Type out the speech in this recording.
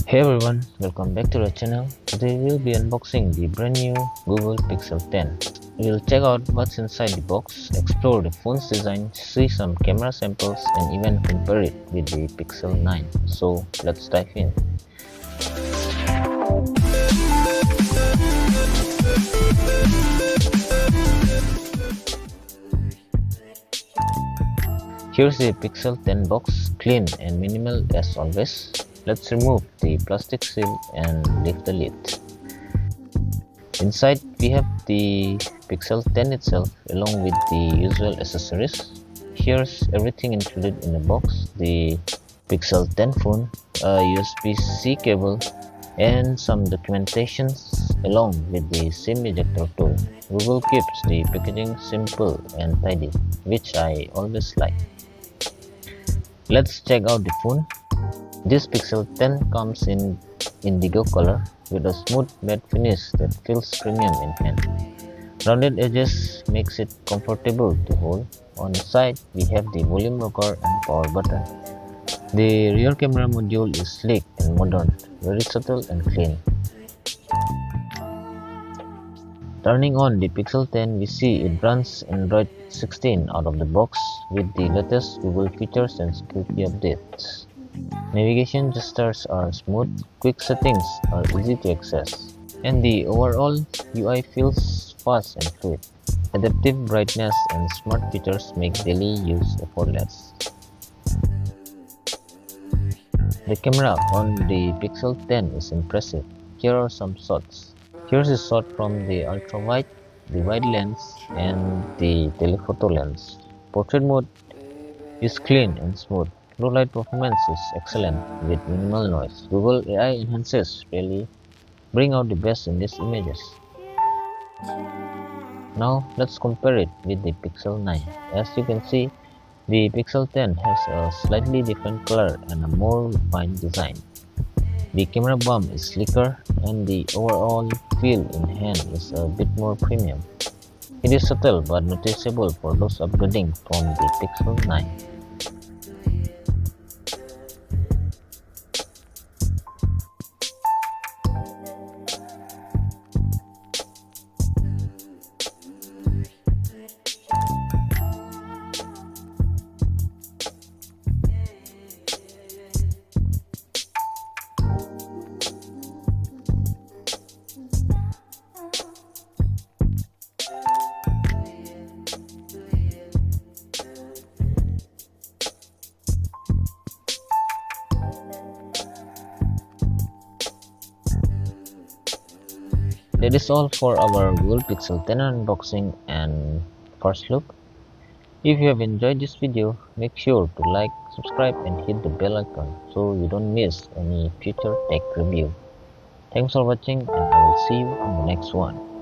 Hey everyone, welcome back to the channel. Today we'll be unboxing the brand new Google Pixel 10. We'll check out what's inside the box, explore the phone's design, see some camera samples and even compare it with the Pixel 9. So let's dive in. Here's the Pixel 10 box, clean and minimal as always. Let's remove the plastic seal and lift the lid. Inside we have the Pixel 10 itself along with the usual accessories. Here's everything included in the box: the Pixel 10 phone, a USB-C cable, and some documentations along with the SIM ejector tool. Google keeps the packaging simple and tidy, which I always like. Let's check out the phone. This Pixel 10 comes in indigo color with a smooth matte finish that feels premium in hand. Rounded edges makes it comfortable to hold. On the side we have the volume rocker and power button. The rear camera module is sleek and modern, very subtle and clean. Turning on the Pixel 10, we see it runs Android 16 out of the box with the latest Google features and security updates. Navigation gestures are smooth, quick settings are easy to access, and the overall UI feels fast and fluid. Adaptive brightness and smart features make daily use effortless. The camera on the Pixel 10 is impressive. Here are some shots. Here's a shot from the ultra-wide, the wide lens, and the telephoto lens. Portrait mode is clean and smooth. Low light performance is excellent with minimal noise. Google AI enhances really bring out the best in these images. Now let's compare it with the Pixel 9. As you can see, the Pixel 10 has a slightly different color and a more refined design. The camera bump is slicker and the overall feel in hand is a bit more premium. It is subtle but noticeable for those upgrading from the Pixel 9. That is all for our Google Pixel 10 unboxing and first look. If you have enjoyed this video, make sure to like, subscribe and hit the bell icon so you don't miss any future tech review. Thanks for watching and I will see you on the next one.